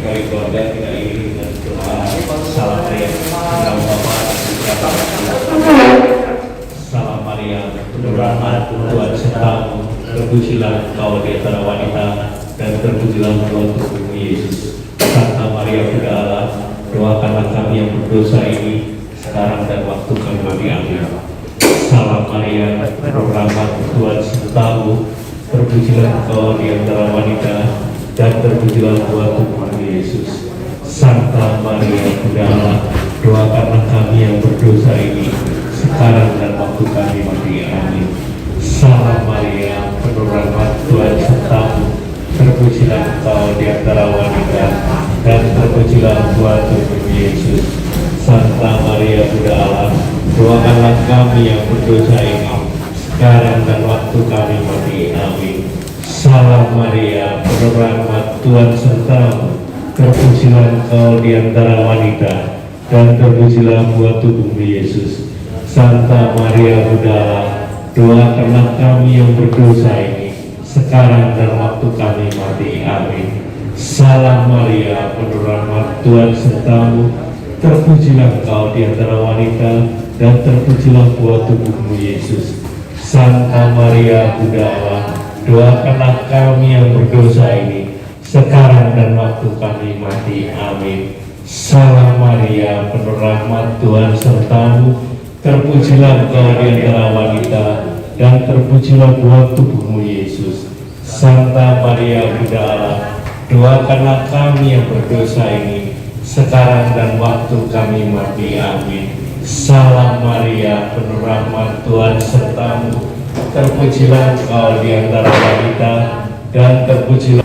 kali keluarga kita iri dengan doa salam Maria dalam Bapa dan Putra Salam Maria penuh rahmat Tuhan sertamu, terpujilah engkau di antara wanita dan terpujilah buah tubuhmu Yesus. Santa Maria Bunda Allah, doakanlah kami yang berdosa ini sekarang dan waktu kami mati. Amin. Salam Maria penuh rahmat Tuhan sertamu, terpujilah engkau di antara wanita dan terpujilah buah tubuhmu Yesus. Santa Maria Bunda Allah, doakanlah kami yang berdosa ini sekarang dan waktu kami mati. Amin. Salam Maria penuh rahmat Tuhan sertamu, terpujilah engkau di antara wanita dan terpujilah buah tubuhmu Yesus. Santa Maria Bunda Allah, doakanlah kami yang berdosa ini sekarang dan waktu kami mati. Amin. Salam Maria penuh rahmat Tuhan sertamu, terpujilah engkau di antara wanita dan terpujilah buah tubuhmu Yesus. Santa Maria Bunda Allah, doakanlah kami yang berdosa ini sekarang dan waktu kami mati. Amin. Salam Maria penuh rahmat Tuhan sertamu, terpujilah engkau di antara wanita dan terpujilah buah tubuhmu Yesus. Santa Maria Bunda Allah, doakanlah kami yang berdosa ini sekarang dan waktu kami mati. Amin. Salam Maria penuh rahmat Tuhan sertamu, terpujilah engkau di antara wanita dan terpujilah buah tubuhmu Yesus. Santa Maria Bunda Allah, doakanlah kami yang berdosa ini sekarang dan waktu kami mati. Amin. Salam Maria penuh rahmat Tuhan sertamu, terpujilah engkau di antara wanita dan terpujilah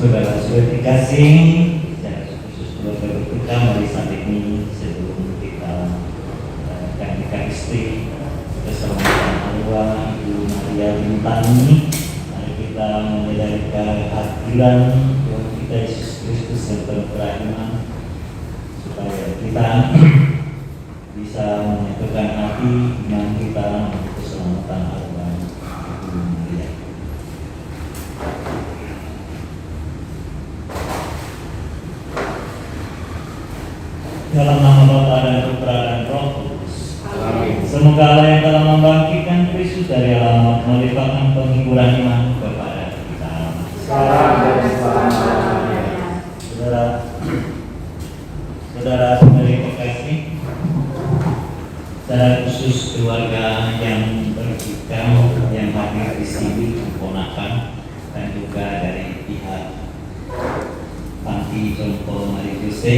saudara-saudara dikasih dan khusus keluarga berduka, mari saat ini sebelum kita merayakan Ekaristi keselamatan arwah Ibu Maria Bintani, mari kita menyadari kehadiran Tuhan kita Yesus Kristus yang beriman, supaya kita bisa menyatukan hati iman kita untuk keselamatan arwah Ibu Maria. Dalam nama Bapa dan Putra dan Roh Kudus. Amin. Semoga Allah yang telah membangkitkan Kristus dari alam maut melimpahkan penghiburan iman kepada kita. Salam dan selamat. Saudara-saudari terkasih, secara khusus keluarga yang berduka yang hadir di sini, keponakan dan juga dari pihak Panti Jompo Maria Jose,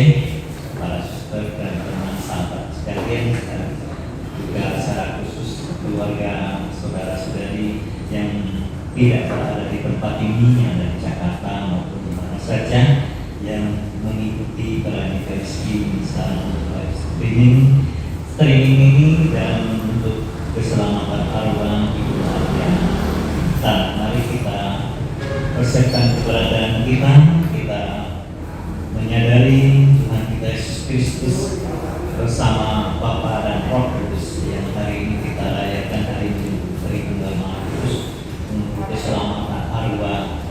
para suster dan teman sahabat sekalian, dan juga secara khusus keluarga saudara-saudari yang tidak berada di tempat ini, yang ada di Jakarta maupun di mana saja, yang mengikuti perayaan Ekaristi misal live streaming ini, dan untuk keselamatan arwah Ibu Maria. Dan mari kita persiapkan keberadaan kita menyadari Tuhan kita Yesus Kristus bersama Bapa dan Roh Kudus yang hari ini kita rayakan hari Minggu Tunggal Maha Kudus untuk keselamatan arwah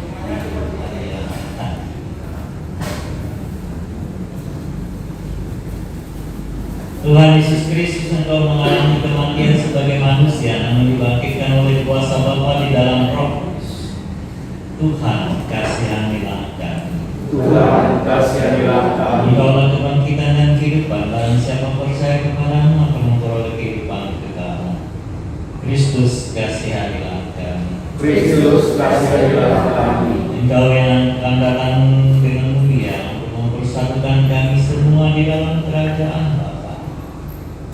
Kristus Engkau mengalami kematian sebagai manusia, namun dibangkitkan oleh kuasa Bapa di dalam Roh Kudus. Tuhan, kasihanilah kami. Tuhan, kasihanilah kami. Engkaulah kebangkitan dan kehidupan, barang siapa percaya kepadamu akan memperoleh kehidupan kekal. Kristus, kasihanilah kami. Kristus, kasihanilah kami. Engkau yang akan datang dengan mulia untuk mempersatukan kami semua di dalam kerajaan Bapa.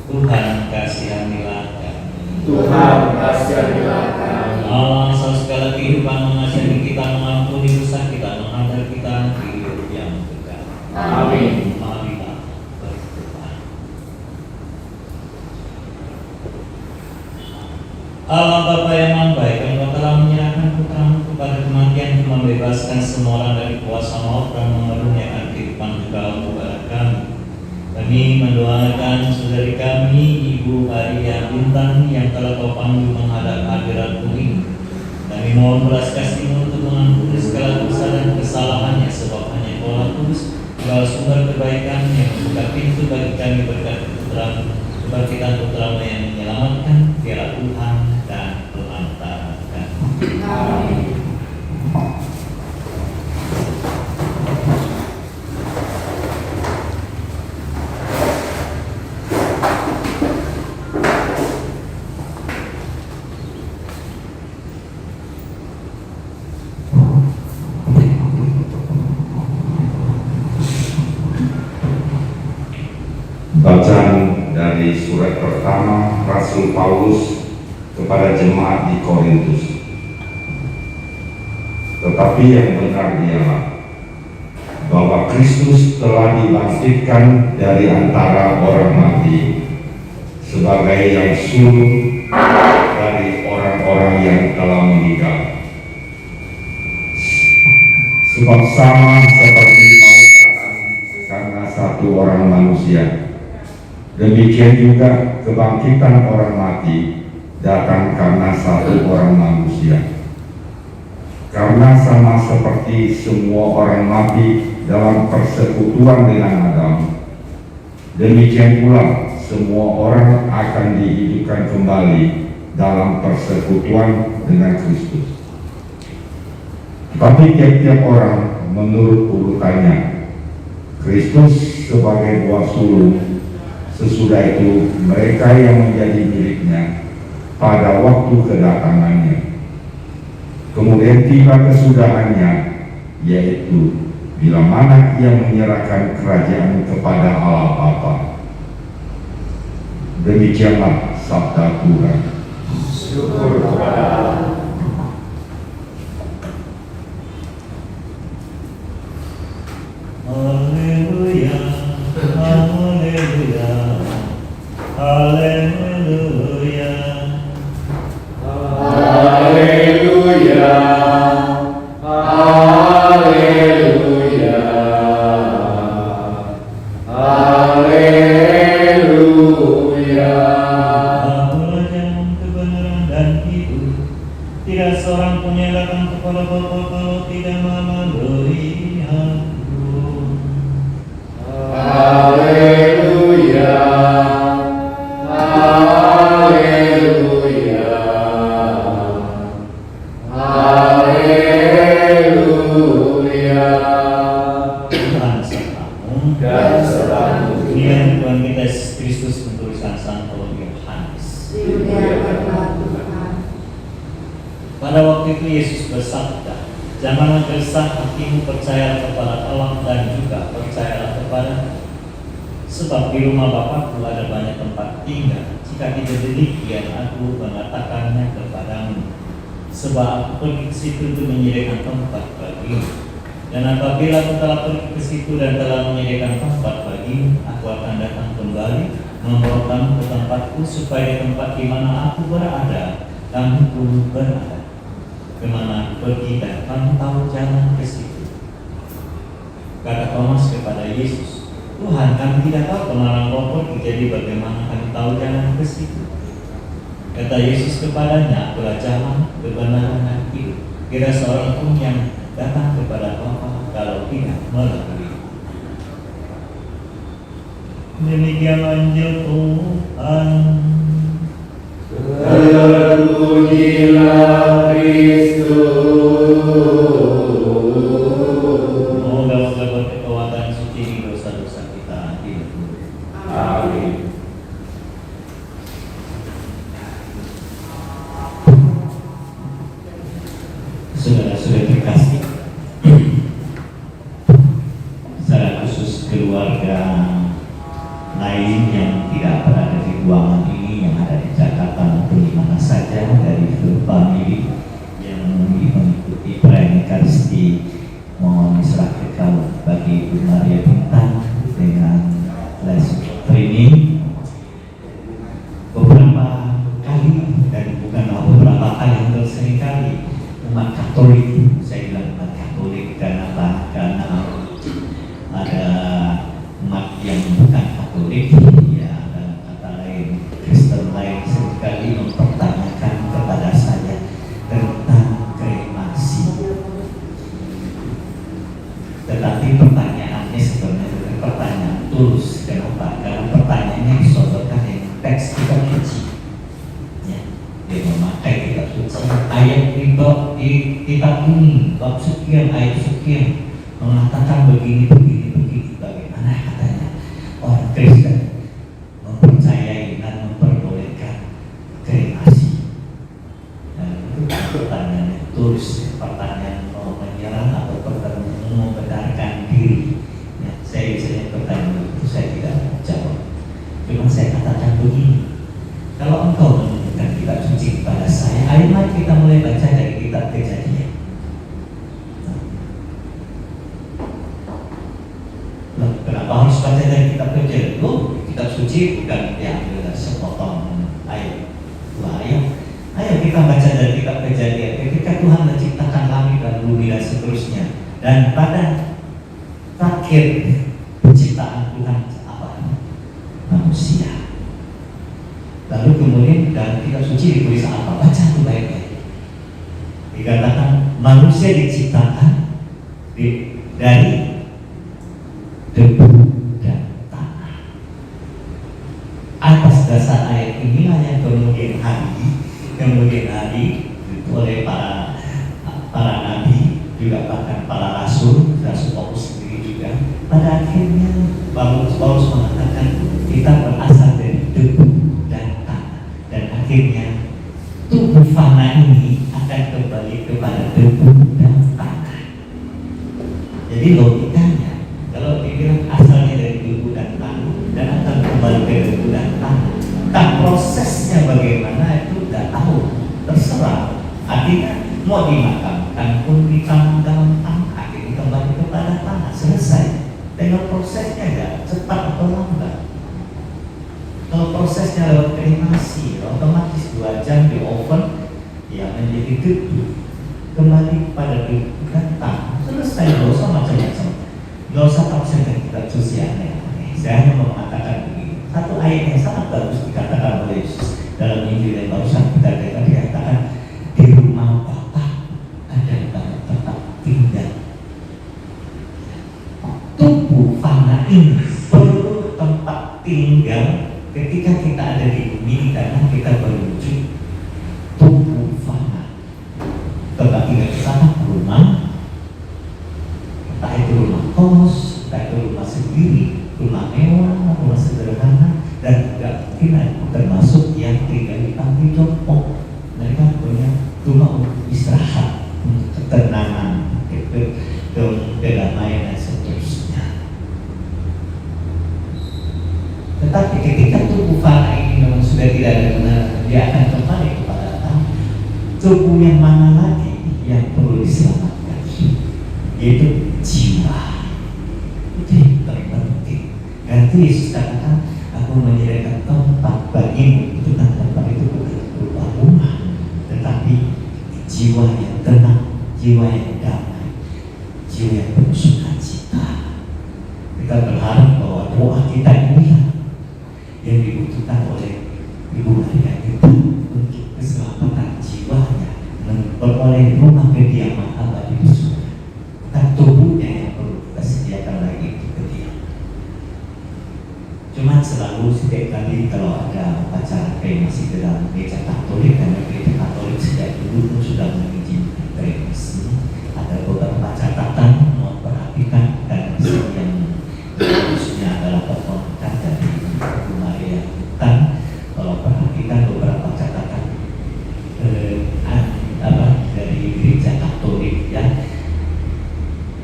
Tuhan, kasihanilah kami. Tuhan, kasihanilah kami. Allah asal segala kehidupan mengasihi kita, mengampuni dosa kita, menghantar kita ke hidup yang kekal. Amin. Marilah berdoa. Allah Bapa yang Maha Baik, Engkau telah menyerahkan Putramu kepada kematian untuk membebaskan semua orang dari kuasa maut dan mengaruniakan kehidupan kekal kepada kami. Kami mendoakan saudari kami, Ibu Maria Bintang yang telah Kau panggil menghadap hadirat-Mu ini. Kami mohon belas kasih-Mu untuk mengampuni segala dosa dan kesalahannya, sebab hanya Kaulah Kudus, segala sumber kebaikan yang membuka pintu bagi kami berkat Putra-Mu, kebangkitan Putra-Mu yang menyelamatkan, Dialah Tuhan dan Pelantara kami. Amin. Bacaan dari surat pertama Rasul Paulus kepada jemaat di Korintus. Tetapi yang benar ialah bahwa Kristus telah dibangkitkan dari antara orang mati sebagai yang sulung dari orang-orang yang telah meninggal. Sebab sama seperti maut datang karena satu orang manusia, demikian juga kebangkitan orang mati datang karena satu orang manusia. Karena sama seperti semua orang mati dalam persekutuan dengan Adam, demikian pula semua orang akan dihidupkan kembali dalam persekutuan dengan Kristus. Tapi tiap-tiap orang menurut urutannya. Kristus sebagai buah sulung, sesudah itu mereka yang menjadi miliknya pada waktu kedatangannya. Kemudian tiba kesudahannya, yaitu bila mana ia menyerahkan kerajaan kepada Allah Bapa. Demikianlah sabda Tuhan. Syukur kepada Allah. Haleluya, haleluya, haleluya. Haleluya. Haleluya. Haleluya. Akulah jalan kebenaran dan hidup. Tidak seorang pun yang datang kepada Bapa kalau tidak melalui Aku. Haleluya. Haleluya. Haleluya. Tuhan sertamu. Dan sertamu Inilah Tuhan kita Yesus Kristus menuliskan Santo Yohanes. Pada waktu itu Yesus bersabda, "Janganlah gelisah hatimu, percayalah kepada Allah dan juga percayalah kepada sebab di rumah Bapakku ada banyak tempat tinggal. Jika tidak demikian, Aku mengatakannya kepadamu. Sebab Aku pergi ke situ untuk menyediakan tempat bagimu. Dan apabila Aku telah pergi ke situ dan telah menyediakan tempat bagimu, Aku akan datang kembali membawa kamu ke tempatku, supaya di tempat di mana Aku berada, kamu pun berada. Kemana Aku pergi dan kamu tahu jalan ke situ." Kata Thomas kepada Yesus, "Tuhan, kami tidak tahu kemana Engkau pergi, jadi bagaimana kami tahu jalan ke situ?" Kata Yesus kepadanya, "Akulah jalan, kebenaran dan hidup. Tidak seorang pun yang datang kepada Bapa kalau tidak melalui." Demikian Injil Tuhan. Terpujilah Kristus. Semoga berkekuatan suci dosa-dosa kita diampuni. Amin. Saudara-saudara terkasih, secara khusus keluarga lain yang tidak berada di ruangan ini, yang ada di Jakarta maupun di mana saja, dari family yang mengikuti perayaan Ekaristi, mohon diserahkan bagi Ibu Maria Bintang dengan les training beberapa kali, dan bukanlah beberapa kali, hampir sering kali umat Katolik, saya bilang umat Katolik karena ada umat yang bukan Katolik, ya, dan kata lain Kristen lain seringkali mempertanyakan kepada saya tentang kremasi. Tetapi pertanyaannya sebenarnya bukan pertanyaan tulus. Kenapa? Karena pertanyaannya disodorkan dengan teks kitab suci. Ya, dia memakai kitab suci. Ayat di kitab ini, bab sekian, ayat sekian, mengatakan begini. Bagaimana katanya orang Kristen mempercayai dan memperbolehkan kremasi? Dan itu pertanyaan tulus, pertanyaan mau menyerang atau pertanyaan membenarkan diri. Ya, saya biasanya pertanyaan itu saya tidak jawab. Cuma saya katakan begini, kalau engkau menemukan kitab suci kepada saya, ayo mari kita mulai baca dari kitab Kejadian. Loh, kenapa harus baca dari kitab Kejadian? Loh, kitab suci bukan diambil dari sepotong ayat, dua ayat. Ayo kita baca dari kitab Kejadian. Ketika Tuhan menciptakan langit dan bumi dan seterusnya, dan pada terakhir penciptaan Tuhan apa? Manusia. Lalu kemudian dalam kitab suci ditulis apa? Baca itu baik-baik. Dikatakan manusia diciptakan dari debu dan tanah. Atas dasar ayat inilah yang kemudian hari oleh para nabi, juga bahkan para rasul Paulus sendiri juga, pada akhirnya Paulus mengatakan kita berasal dari debu dan tanah, dan akhirnya tubuh fana ini akan kembali kepada debu dan tanah. Jadi logikanya, kalau dibilang asalnya dari debu dan tanah dan akan kembali ke debu dan tanah, tak prosesnya bagaimana itu tidak tahu, terserah. Artinya mau dimakamkan pun ditanam dalam tanah, akhirnya kembali kepada tanah, selesai. Dengan prosesnya ya cepat atau lambat. Kalau prosesnya lewat kremasi, otomatis 2 jam di oven, ya menjadi debu, kembali pada debu dan tanah, selesai. Gak usah macam-macam, gak usah paksakan kitab suci aneh-aneh. Saya hanya mau mengatakan begini, satu ayat yang sangat bagus dikatakan oleh Yesus dalam Injil yang barusan kita dengar, dikatakan di rumah Bapa ada tempat tinggal. Tubuh fana ini perlu tempat tinggal. Ketika kita ada di bumi, karena kita menuju tubuh fana. Tempat tinggal kita rumah, entah itu rumah kos, entah itu rumah sendiri, rumah mewah, rumah sederhana, dan tidak mungkin termasuk yang tinggal di panti jompo. Mereka punya rumah untuk istirahat, untuk ketenangan, kedamaian dan seterusnya. Tetapi ketika tubuh fana ini memang sudah tidak ada kebenaran, dia akan kembali kepada tanah. Tubuh yang mana lagi yang perlu diselamatkan? Yaitu jiwa. Itu yang paling penting. Karena itu Yesus katakan, aku menyediakan tempat bagimu. Itu kan tempat itu bukan berupa rumah, tetapi jiwa yang tenang, jiwa yang damai, jiwa yang penuh sukacita. Kita berharap bahwa doa kita ini yang dibutuhkan oleh Ibu Maria kita untuk keselamatan jiwanya, memperoleh rumah kediaman abadi di surga. Dan tubuhnya yang perlu kita sediakan lagi untuk kediaman. Cuma selalu setiap kali kalau ada upacara kremasi dalam gereja Katolik, karena gereja Katolik sejak dulu pun sudah mengizinkan kremasi, ada beberapa catatan mohon perhatikan, dan yang khususnya adalah permohonan dari Ibu Maria Hutan. Kalau perhatikan beberapa catatan dari gereja Katolik, ya,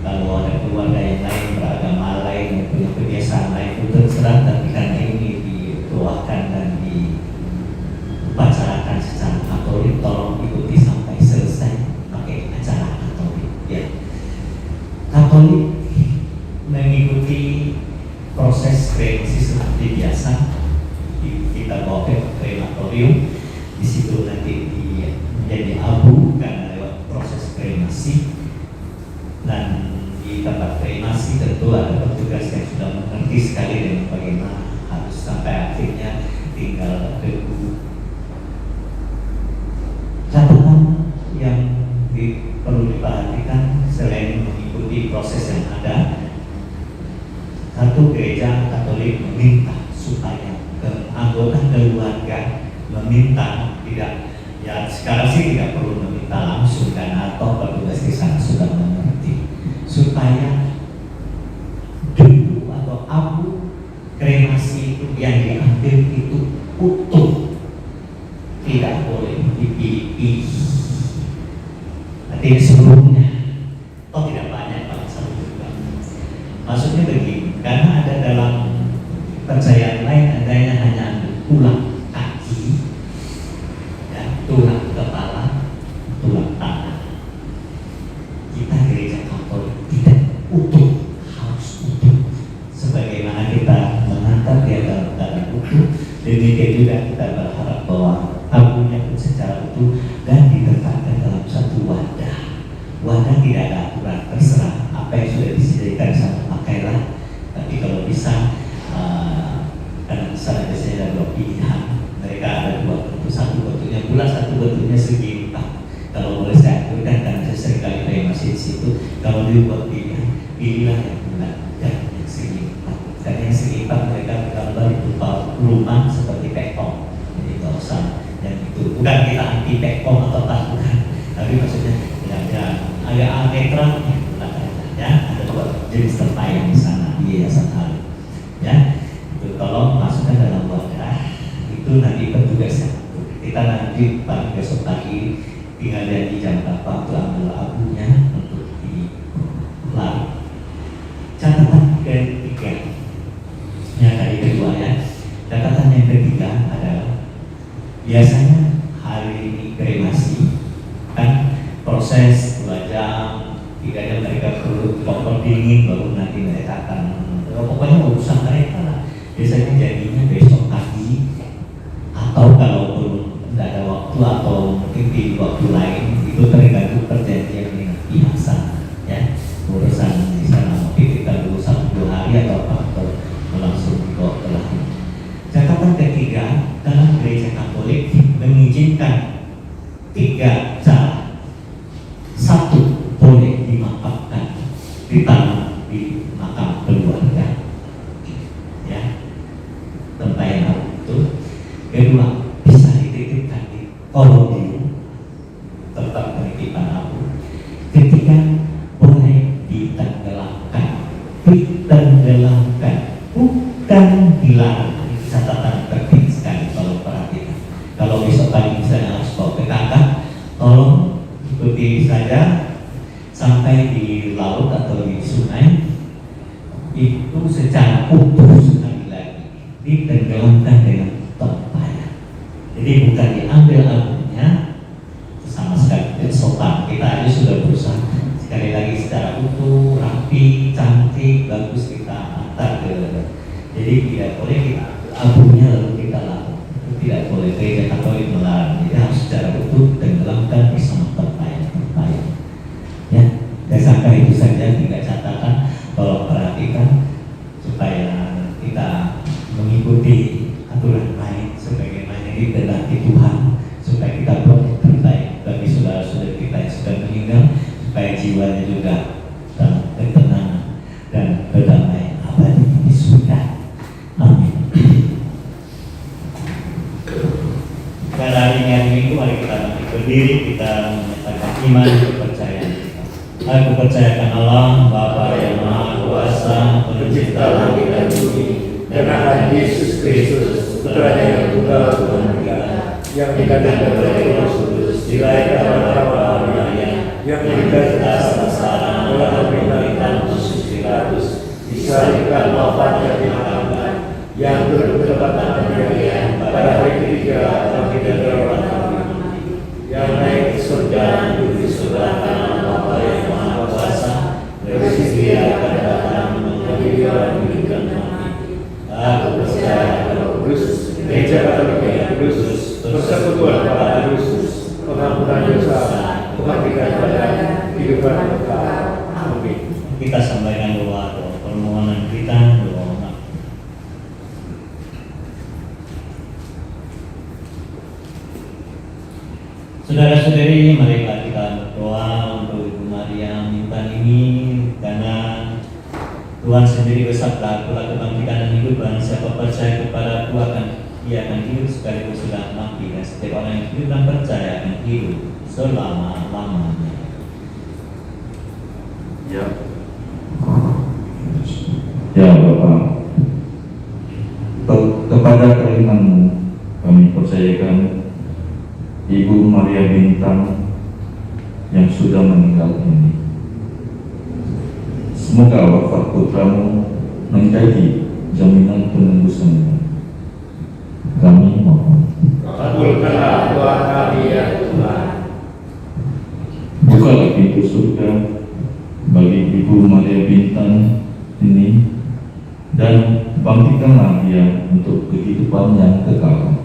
kalau ada keluarga yang lain beragama lain yang punya kebiasaan lain itu terserah, tapi karena ini dituakan dan diupacarakan secara Katolik, tolong ikuti sampai selesai pakai acara Katolik, ya. Katolik mengikuti proses kremasi seperti biasa. Kita bawa ke krematorium, di situ nanti menjadi abu karena lewat proses kremasi. Dan di tempat kremasi tentu ada petugas yang sudah mengerti sekali dengan bagaimana harus sampai akhirnya tinggal debu. Catatan yang perlu diperhatikan selain mengikuti proses yang ada, satu, gereja Katolik meminta supaya anggota keluarga meminta, tidak, ya sekarang sih tidak perlu meminta langsung karena atau petugas di sana sudah mengerti, supaya debu atau abu kremasi itu yang diambil itu utuh, tidak boleh dipilih-pilih. Artinya sebelumnya, oh tidak banyak Pak, satu juga. Maksudnya begini, karena ada dalam percayaan lain adanya hanya tulang kaki, ya, tulang kepala, tulang tangan. Kita gereja Katolik tidak utuh, harus utuh. Sebagaimana kita mengantar dia dalam keadaan utuh, demikian juga kita berharap bahwa abunya pun secara utuh dan diletakkan dalam satu wadah. Wadah tidak ada aturan, terserah apa yang sudah disediakan sana pakailah. Tapi kalau bisa, karena sana biasanya ada dua pilihan, mereka ada dua bentuk, satu bentuknya bulat, satu bentuknya segi empat. Kalau boleh saya aturkan, karena saya sering kali kremasi di situ, kalau dibuat pilihan, pilihlah yang bulat dan yang segi empat. Karena yang segi empat mereka bergambar berupa rumah seperti pekong. Jadi kalau usah yang itu, bukan kita anti pekong atau bukan, tapi maksudnya ya agak netral ya, ada dua jenis terpayang di sana di Yayasan Halim, ya. Itu tolong masukkan dalam wadah, itu nanti petugasnya. Kita nanti besok pagi tinggal janji jam berapa untuk ambil abunya untuk dilarut. Catatan ketiga, yang tadi kedua ya. Catatan yang ketiga adalah biasanya hari ini kremasi kan proses 2 jam, 3 jam mereka perlu kompor dingin baru nanti mereka akan, pokoknya urusan mereka lah. Biasanya jadinya besok pagi, atau kalau belum tidak ada waktu atau mungkin di waktu lain, itu tergantung perjanjian dengan pihak sana, ya. Urusan di sana mungkin kita dulu 1-2 hari atau apa, atau langsung dibawa ke lain. Catatan ketiga, dalam gereja Katolik mengizinkan 3 cara. 1, boleh dimakamkan di tanah di makam keluarga, ya, tempayan itu. Kedua, bisa dititipkan di kolonium, tetap penitipan abu. Ketiga, boleh ditenggelamkan, bukan dilarang. Ini catatan penting sekali kalau perhatikan. Kalau besok pagi misalnya harus bawa ke kakak, tolong ikuti saja sampai di laut atau di sungai, itu secara utuh sekali lagi ditenggelamkan dengan tempayan. Jadi bukan diambil abunya sama sekali, sopan. Kita aja sudah berusaha sekali lagi secara utuh, rapi, cantik, bagus kita antar ke. Jadi tidak boleh kita abunya lalu kita larut. Tidak boleh, gereja Katolik melarang. Jadi harus secara utuh tenggelamkan bersama tempayan. Ya, dan sampai itu saja 3 catatan. Kalau perhatikan supaya mari kita bangkit berdiri, kita menyatakan iman kepercayaan kita. Aku percayakan Allah, Bapa yang Maha Kuasa, Pencipta langit dan bumi, dan akan Yesus Kristus, Putranya yang tunggal Tuhan kita, yang dikatakan oleh Roh Kudus, dilahirkan oleh Hawa Maria, yang menderita atas sengsara dalam pemerintahan Pontius Pilatus, disalibkan, wafat dan dimakamkan, yang turun ke tempat Maria pada hari ketiga bangkit dari orang mati, yang naik ke surga, duduk di sebelah kanan Bapa yang Maha Kuasa, dari sisi Dia akan datang menghadiri orang hidup dan mati. Aku percaya pada Roh Kudus, Gereja Katolik yang kudus, persekutuan para kudus, pengampunan dosa, kebangkitan badan, kehidupan kekal. Amin. Kita sampaikan doa permohonan kita, doa. Saudara-saudari, marilah kita berdoa untuk Ibu Maria Mintan ini, karena Tuhan sendiri bersabda, "Akulah kebangkitan dan hidup, dan siapa percaya kepada Aku ia akan hidup sekalipun sudah mati, dan setiap orang yang hidup dan percaya akan hidup selama-lamanya." Ya Bapa, kepada keringan-Mu kami percayakan Ibu Maria Bintang yang sudah meninggal ini. Semoga wafat putramu menjadi jaminan penebusan-Mu. Kami mohon. Kabulkanlah doa kami ya Tuhan. Bukalah pintu surga bagi Ibu Maria Bintang ini, dan bangkitkanlah dia untuk kehidupan yang kekal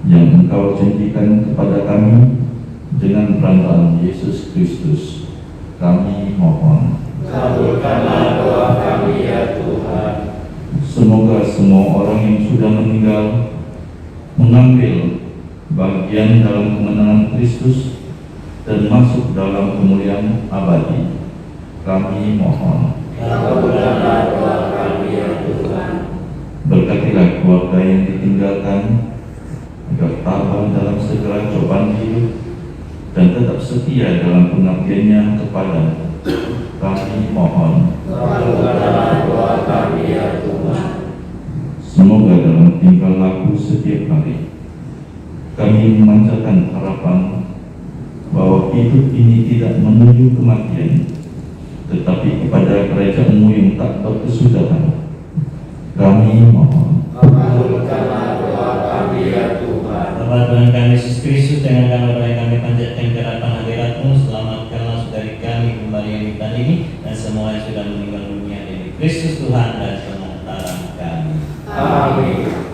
yang Engkau janjikan kepada kami dengan perantaraan Yesus Kristus. Kami mohon. Kabulkanlah doa kami ya Tuhan. Semoga semua orang yang sudah meninggal mengambil bagian dalam kemenangan Kristus dan masuk dalam kemuliaan abadi. Kami mohon. Kabulkanlah doa kami ya Tuhan. Berkatilah keluarga yang ditinggalkan agar tabah dalam segala cobaan hidup dan tetap setia dalam pengabdiannya kepada-Mu. Kami mohon. Kabulkanlah doa kami ya Tuhan. Semoga dalam tingkah laku setiap hari kami memancarkan harapan bahwa hidup ini tidak menuju kematian, tetapi kepada kerajaan-Mu yang tak berkesudahan. Kami mohon. Kabulkanlah doa kami ya Tuhan. Bapa Tuhan kami Yesus Kristus, dengan kabar yang kami panjatkan ke hadapan hadirat-Mu, selamatkanlah saudari kami Ibu Maria Mintan ini dan semua yang sudah meninggal dunia demi Kristus Tuhan dan sementara kami. Amin.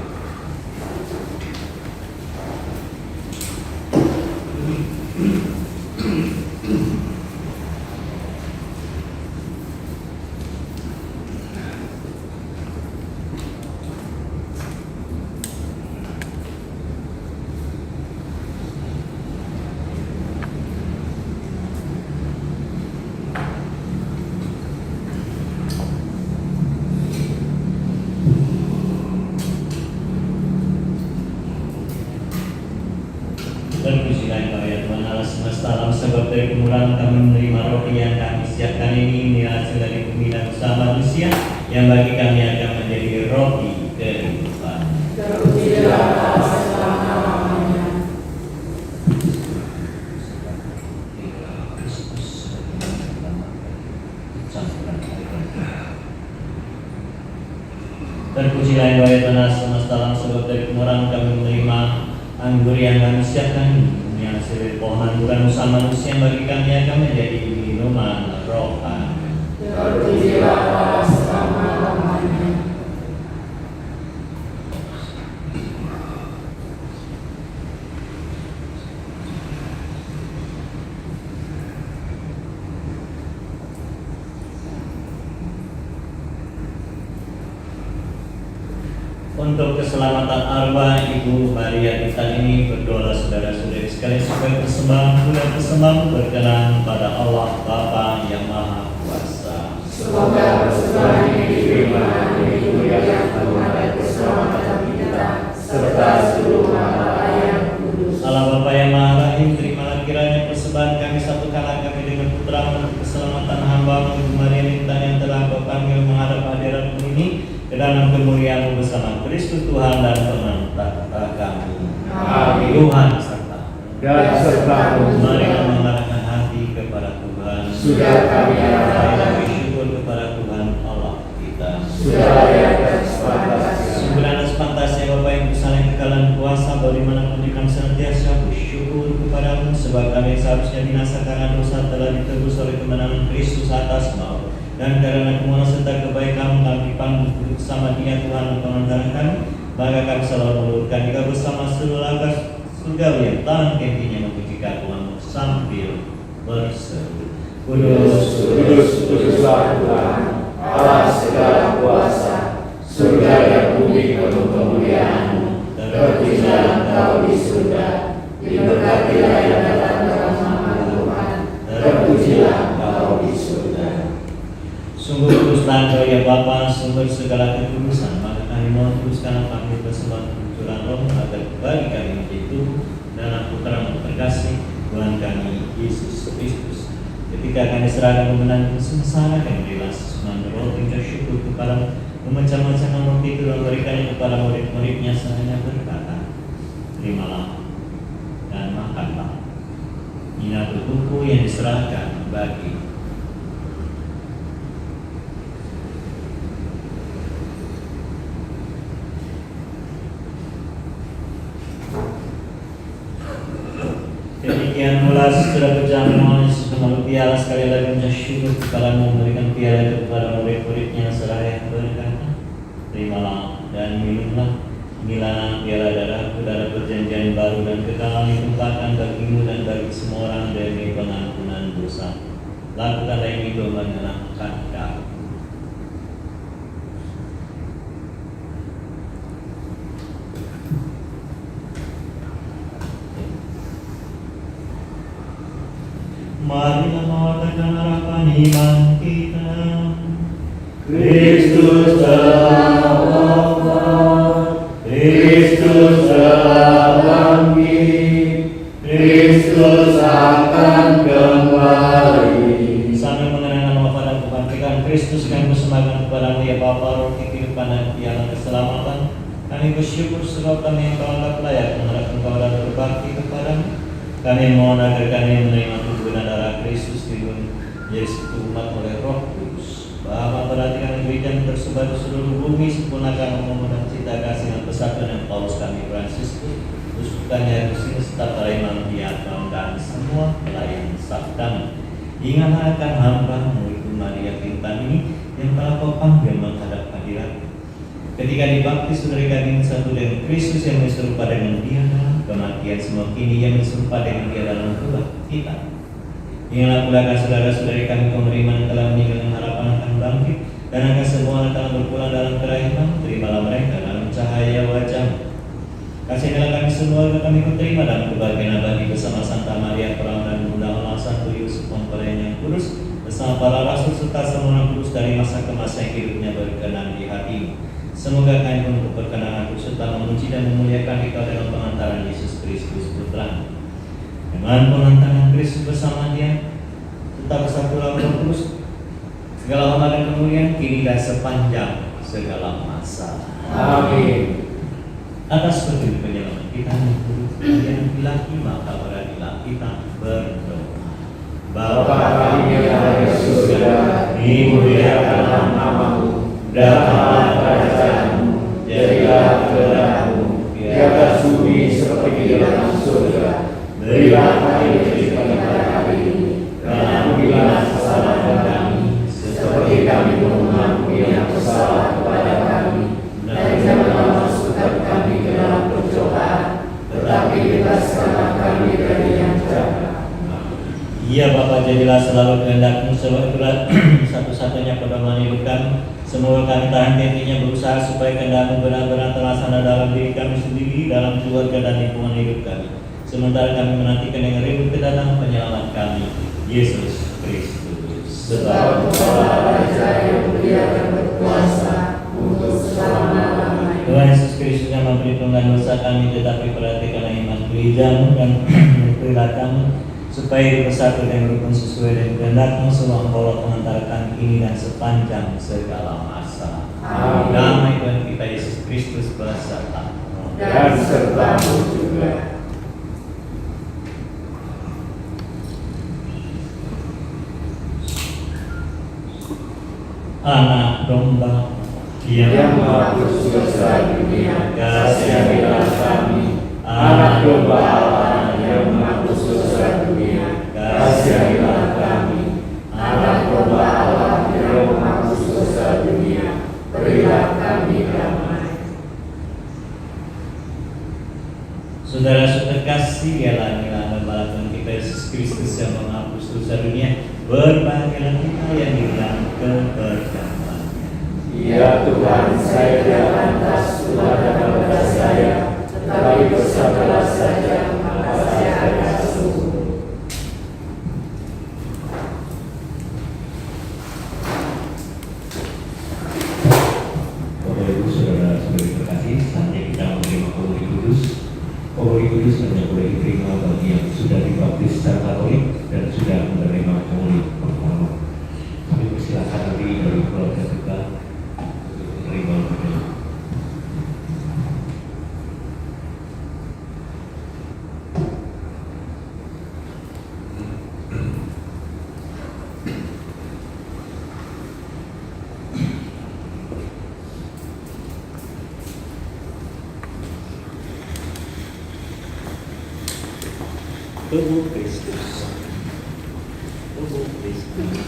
Terpujilah Engkau ya Tuhan Allah semesta alam, sebab dari kemurahan kami menerima roti yang kami siapkan ini hasil dari bumi dan usaha manusia yang bagi kami akan menjadi roti kehidupan. Terpujilah Allah selama-lamanya. Terpujilah Engkau ya Tuhan Allah semesta alam, sebab dari kemurahan kami menerima anggur yang kami siapkan yang hasil dari pohon anggur dan usaha manusia yang bagi kami akan menjadi minuman rohani. Terpujilah Allah selama-lamanya. Untuk keselamatan arwah Ibu Maria Mintan ini, berdoa saudara-saudari sekalian supaya persembahan berkenan pada Allah Bapa yang Maha Kuasa. Semoga persembahan ini diterima demi kemuliaan Tuhan dan keselamatan kita serta seluruh hamba yang kudus. Allah Bapa yang Maha Rahim, terimalah kiranya persembahan kami satukanlah kami dengan putra untuk keselamatan hamba Ibu Maria Lintang yang telah Kau panggil menghadap hadiratmu ini ke dalam kemuliaan bersama Kristus Tuhan dan pemerintah kami. Amin. Tuhan serta Dan sertamu. mari mengarahkan hati kepada Tuhan. Sudah kami arahkan. Bersyukur kepada Tuhan Allah kita. Sudah layak sepantasnya. Sungguh dan sepantasnya Bapa yang besar yang kekal kuasa, bagaimanapun kami senantiasa bersyukur kepadamu, sebab kami seharusnya binasa karena dosa telah ditebus oleh kemenangan Kristus atas maut. Dan karena kemuliaan serta kebaikan kami dipanggil duduk bersama Dia Tuhan dan pengantaran kami, maka kami selalu meluruskan juga bersama seluruh lagas surgawi yang tangan kempinya memujikan Tuhan sambil berseru. Kudus, kudus, kuduslah Tuhan, Allah segala kuasa, surga dan bumi penuh kemuliaan-Mu. Terpujilah Engkau di surga, diberkatilah yang datang dalam nama Tuhan. Terpujilah Engkau di surga. Sungguh kuduslah Engkau ya Bapa, sumber segala kekudusan, maka kami mohon teruskan kami persembahan kemunculan Roh agar kembali kami menjadi tubuh dan putra-Mu terkasih Tuhan kami Yesus Kristus. Ketika kami serahkan kemenangan sengsara, kami berilah sesuatu roh tingkah syukur kepada memecah-mecahkan roti itu dan memberikannya kepada murid-muridnya seraya berkata, terimalah dan makanlah. Inilah tubuhku yang diserahkan bagi. Demikian pula setelah berjamuan Yesus mengambil piala sekali lagi mensyukur kepadamu, memberikan piala itu kepada murid-muridnya seraya berkata, terimalah dan minumlah, inilah piala darahku, darah perjanjian baru dan kekal yang ditumpahkan bagimu dan bagi semua orang demi pengampunan dosa. Lakukanlah ini untuk menyenangkan Kau. Marilah mewakilkan harapan iman kita. Kristus telah wafat, Kristus telah bangkit, Kristus akan kembali. Sambil mengenangkan wafat dan kebangkitan Kristus, kami persembahkan kepadamu ya Bapa roti kehidupan dan piala keselamatan. Kami bersyukur sebab kami yang Kau anggap layak menghadap Engkau dan berbakti kepadamu. Kami mohon agar kami menerima tubuh dan darah Kristus Tuhan Yesus umat oleh Roh Kudus. Bapa, perhatikan gereja tersebar di seluruh bumi, sempurnakan umum dan cita kasih dan persatuan yang Paulus kami Fransiskus, khususnya Agustinus serta para imam diakon dan semua pelayan sabdamu. Ingatlah akan hamba-Mu Ibu Maria Lintang ini yang telah Kau panggil menghadap hadirat. Ketika dibaptis saudari kami satu dengan Kristus yang serupa dengan Dia dalam kematian, semua kini yang serupa dengan Dia dalam kebangkitan. Ingatlah pula akan saudara-saudari kami kaum beriman yang telah meninggal dengan harapan akan bangkit, dan akan semua yang telah berpulang dalam kerahiman, terimalah mereka dalam cahaya wajah-Mu. Kasihilah kami semua yang kami terima dalam kebahagiaan abadi bersama Santa Maria Perawan dan Bunda Allah, Santo Yusuf mempelai yang kudus, bersama para rasul serta semua orang kudus dari masa ke masa yang hidupnya berkenan di hati-Mu. Semoga kami penuh berkenan serta memuji dan memuliakan Engkau dalam pengantaran Yesus Kristus Putra. Dengan pengantaran Kristus bersama Dia, tetap bersatulah terus segala hormat dan kemuliaan kini dan sepanjang segala masa. Amin. Atas petunjuk penyelamat kita yang kudus yang ilahi, maka beradilah kita berdoa. Bapa kami yang ada di surga, dimuliakanlah nama-Mu. Datanglah kerajaan-Mu, jadilah kehendak-Mu di atas bumi seperti di dalam surga. Berilah kami rezeki pada hari ini, dan ampunilah kesalahan kami, seperti kami mengampuni yang bersalah kepada kami. Dan janganlah masukkan kami ke dalam pencobaan, tetapi bebaskanlah kami dari yang jahat. Ya Bapa, jadilah selalu kehendak-Mu, sebab itulah satu-satunya pedoman hidup kami. Semoga kami tahan intinya berusaha supaya kehendak-Mu benar-benar terlaksana dalam diri kami sendiri, dalam keluarga dan lingkungan hidup kami. Sementara kami menantikan dengan rindu kedatangan penyelamat kami, Yesus Kristus. Sebab Engkaulah Raja yang mulia dan berkuasa untuk selama-lamanya. Tuhan Yesus Kristus yang memberi pengampunan dosa kami, tetapi perhatikanlah iman gerejamu dan perhelatamu, supaya dipersatu dan rukun sesuai dengan kehendak-Mu, selama Engkau mengantarkan ini dan sepanjang segala masa. Amin. Damai Tuhan kita Yesus Kristus beserta Dan sertamu juga. Anak domba Yang menghapus dosa dunia, kasianilah kami. Anak domba Allah yang menghapus dosa dunia, kasianilah kami. Anak domba Allah yang menghapus dosa dunia, berilah kami damai. Saudara-saudara kasih, dialah domba Tuhan kita Yesus Kristus yang menghapus dosa dunia. Berbahagialah kita yang di dalam keberdaman-Nya. Ya Tuhan, saya tidak pantas kepada kepada saya, tetapi bersabdalah saja, maka saya akan sembuh. Bapak Ibu saudara-saudari terkasih, saatnya kita menerima Komuni Kudus. Komuni Kudus hanya boleh diterima bagi yang sudah dibaptis secara Katolik dan sudah menerima komuni pertama. Kami persilakan diri dari keluarga kita untuk menerima komuni. Tubuh Kristus. Tubuh Kristus.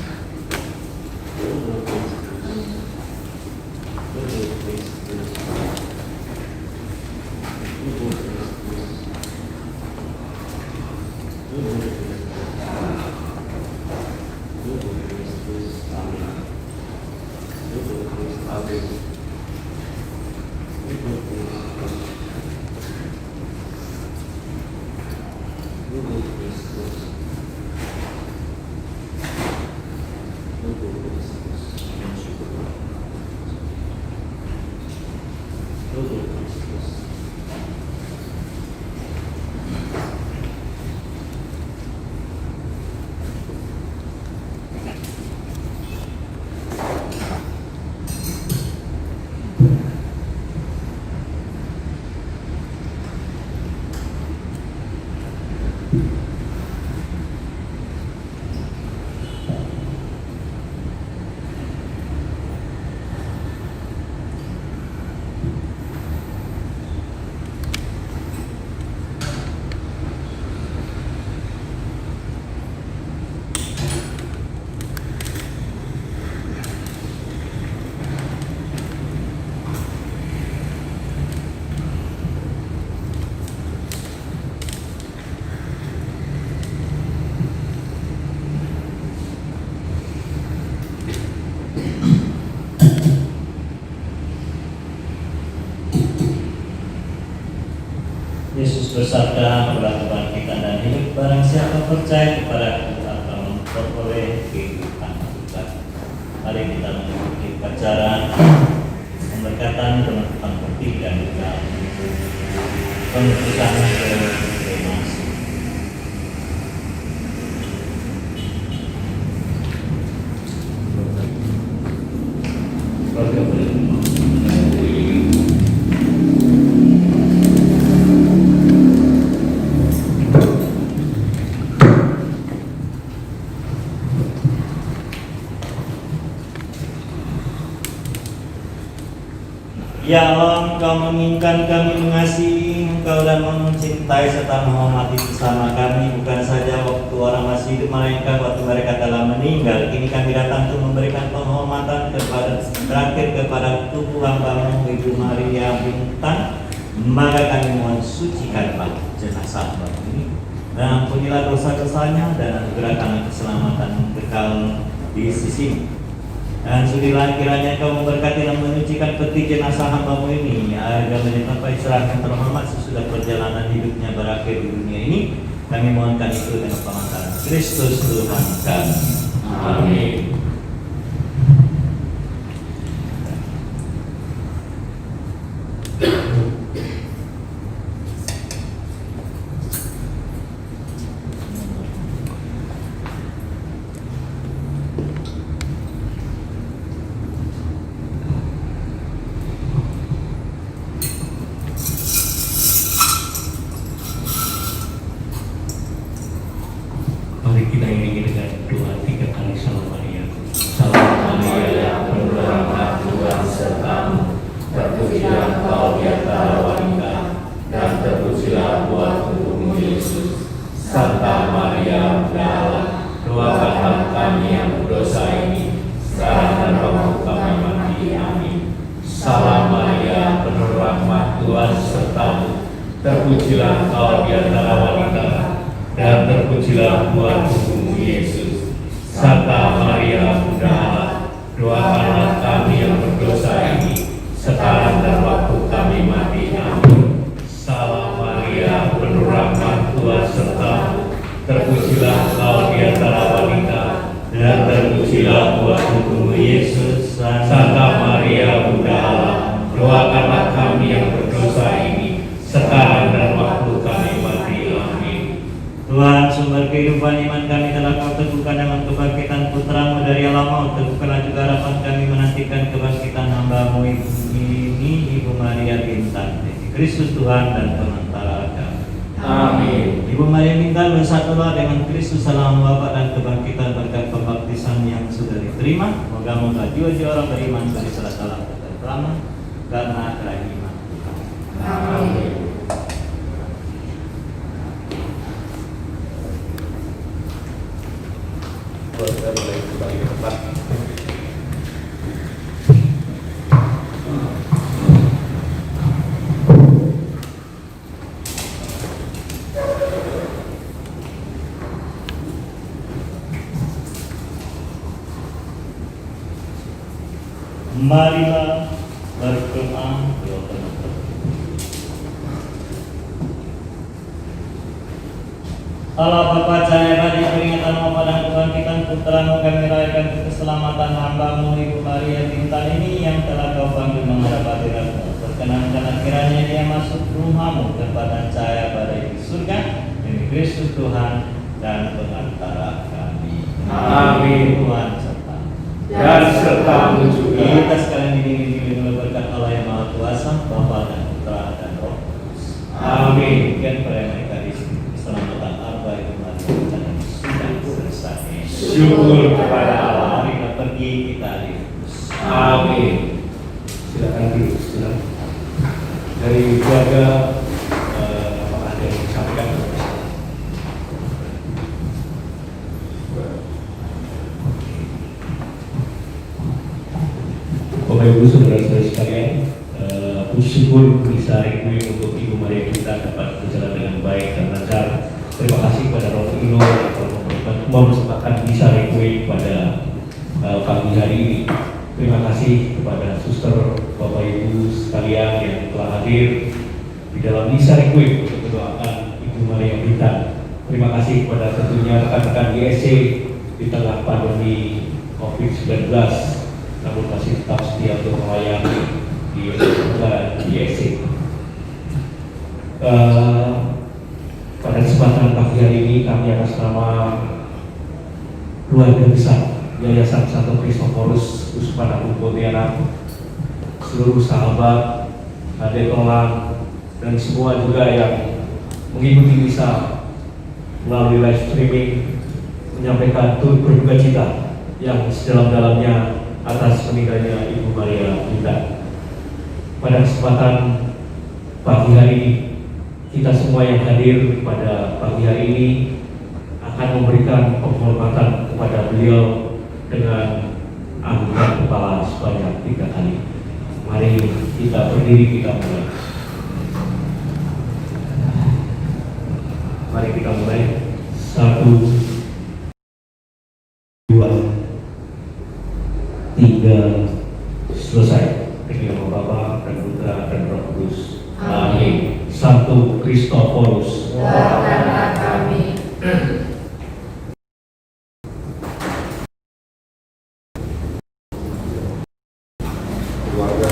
Tubuh Kristus. Tubuh Kristus. Tubuh Kristus. Tubuh Kristus. Tubuh Kristus. Amin. Tubuh Kristus. Amin. Tubuh Kristus. Tubuh Kristus. Tubuh Kristus. Tubuh Kristus. Yesus bersabda, "Akulah Tuhan kita dan hidup, barang siapa percaya kepada-Ku akan memperoleh kehidupan kekal." Mari kita mengikuti upacara pemberkatan teman-teman putih dan juga penutusan kremasi. Ya Allah, Engkau menginginkan kami mengasihi Engkau dan mencintai serta menghormati bersama kami, bukan saja waktu orang masih hidup, melainkan waktu mereka telah meninggal. Kini kami datang untuk memberikan penghormatan terakhir kepada tubuh hamba-Mu Ibu Maria Bintang. Maka kami mohon sucikanlah jenazah hamba ini dan ampunilah dosa-dosanya dan anugerahkanlah keselamatan kekal di sisi-Mu. Dan sudilah kiranya Engkau memberkati dan menyucikan peti jenazah hamba-Mu ini, agar mencapai serahkan terhormat sesudah perjalanan hidupnya berakhir di dunia ini. Kami mohonkan itu dengan pengantaran Kristus Tuhan kami. Amin. Mari kita iringi dengan doa 3 kali Salam Maria. Salam Maria, penuh rahmat, Tuhan sertamu, terpujilah Engkau di antara wanita, dan terpujilah buah tubuhmu Yesus. Santa Maria, Bunda Allah, doakanlah kami yang berdosa ini, sekarang dan waktu kami mati. Amin. Salam Maria, penuh rahmat, Tuhan sertamu, terpujilah Engkau di antara wanita, dan terpujilah buah tubuhmu Yesus. Santa Maria, Bunda Allah, doakanlah kami yang berdosa ini, sekarang dan waktu kami mati. Amin. Salam Maria, penuh rahmat, Tuhan sertamu, terpujilah Engkau di antara wanita, dan terpujilah buah tubuhmu Yesus. Santa Maria, Bunda Allah, doakanlah kami yang berdosa ini, sekarang dan waktu kami mati. Amin. Tuhan, sumber kehidupan iman kami telah Kau teguhkan dengan kebangkitan Putra-Mu dari alam maut. Teguhkanlah juga harapan kami menantikan kebangkitan hamba-Mu ini, Ibu Maria Bintang, Kristus Tuhan dan Pengantara kami. Amin. Ibu Maria Bintang bersatulah dengan Kristus dalam Bapa dan kebangkitan berkat pembaptisan yang sudah diterima. Moga-moga jiwa-jiwa orang beriman dari salah-salah terlama karena kerahiman Tuhan. Amin. Kita boleh kembali ke tempat. Marilah berdoa. Allah Bapa Cahaya bagi peringatan dan kebangkitan Putra-Mu, kami rayakan keselamatan hamba-Mu Ibu Maria Bintang ini yang telah Kau panggil menghadap hadirat-Mu. Perkenankanlah kiranya dia masuk rumah-Mu, tempat dan cahaya pada di surga, demi Kristus Tuhan dan Pengantara kami. Amin. Tuhan serta Dan sertamu juga. kita sekalian dibimbing oleh berkat Allah yang Maha Kuasa, Bapa dan Putra dan Roh Kudus. Amin. Demikian pada mereka di keselamatan Arba Ibu Maria Bintang ini sudah selesai. Syukur kepada Allah. Mari kita pergi, kita diurus. Amin. Silakan duduk. Silakan. Dari keluarga, apakah ada yang disampaikan? Bapak Ibu saudara-saudara sekalian, puji syukur bisa requiem untuk Ibu Maria kita dapat berjalan dengan baik dan lancar. Terima kasih kepada Romo Ino yang telah mempersembahkan bisa requiem pada pagi hari ini. Terima kasih kepada suster, Bapak Ibu sekalian yang telah hadir di dalam misa requiem untuk mendoakan Ibu Maria Bintang. Terima kasih kepada tentunya rekan-rekan ISC di tengah pandemi COVID-19, namun masih tetap setia untuk melayani di ISC. Pada kesempatan pagi hari ini kami atas nama keluarga besar Yayasan Santo Kristoforus Uskupan Agung Pontianak, seluruh sahabat, adik tolan, dan semua juga yang mengikuti misa melalui live streaming, menyampaikan turut berduka cita yang sedalam-dalamnya atas meninggalnya Ibu Maria Bintang. Pada kesempatan pagi hari ini, kita semua yang hadir pada pagi hari ini akan memberikan penghormatan kepada beliau dengan angkat kepala sebanyak 3 kali. Mari kita berdiri, kita mulai. Mari kita mulai. 1, 2, 3, selesai. Dengan nama Bapa dan Putra dan Roh Kudus. Amin. Santo Kristoforus, doakanlah kami. Keluarga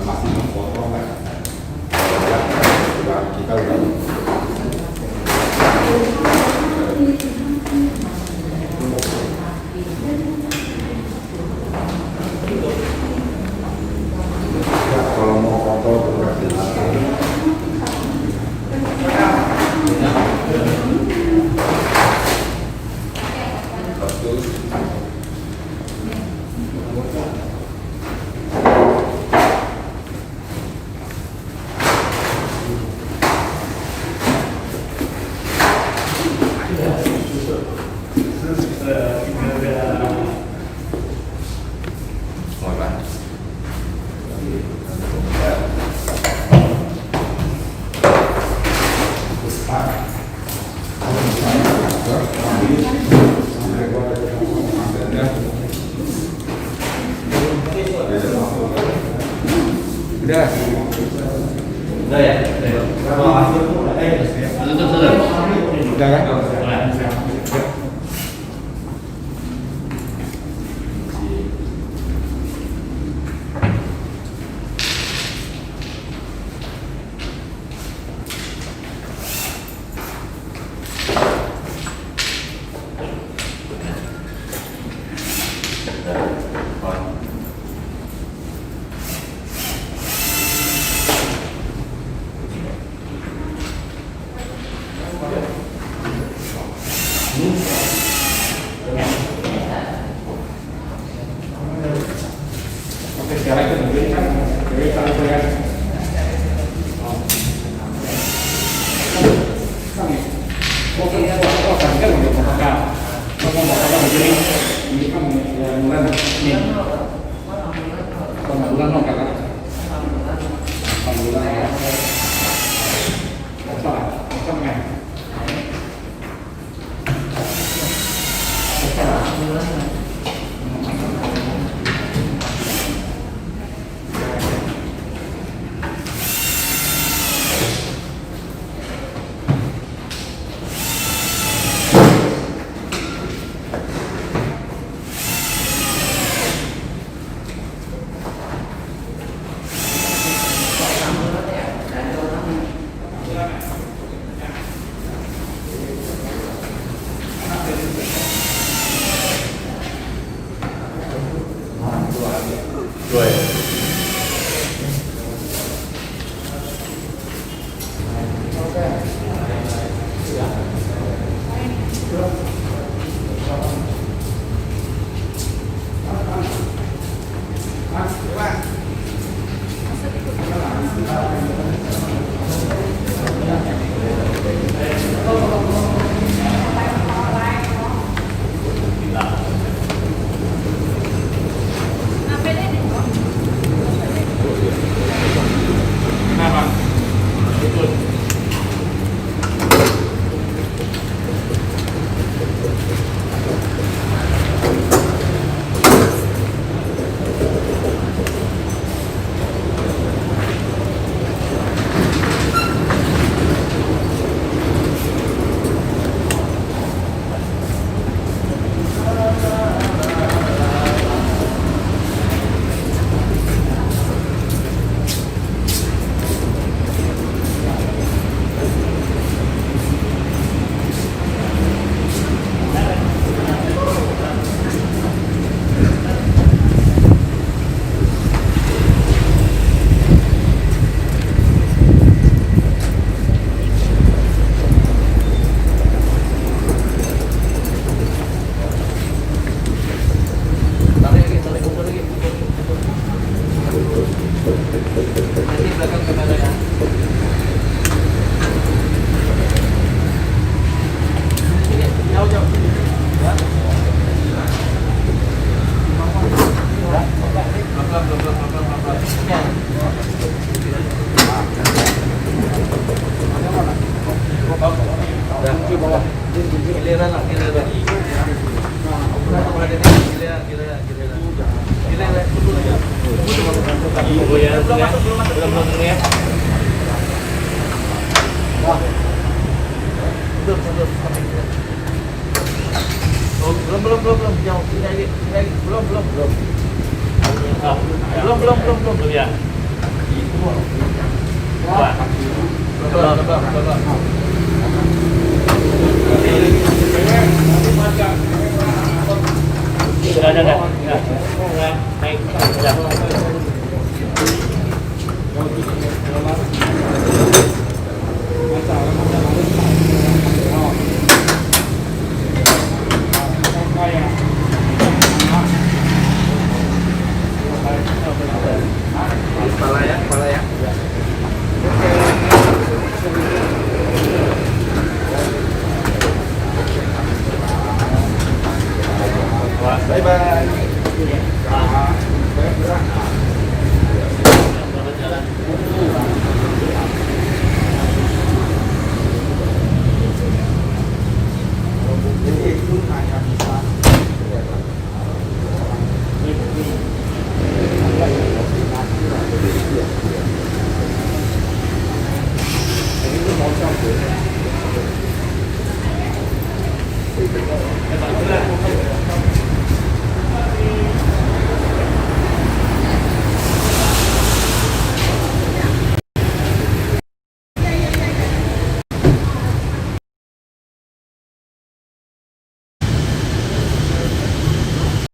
masih memfoto kan? Kita udah ya, kalau mau foto berarti Udah ya? Tutup sudah. Udah ya? Oke, sekarang kita berikan dari saya. Oke, kan untuk membuka. Membuka begini. Ini kan bulan ini. Bulan no kakak. Bulan ya. Sama. Belum ya. Sudah. Baik. Sudah. Bye bye. Ini mau campur.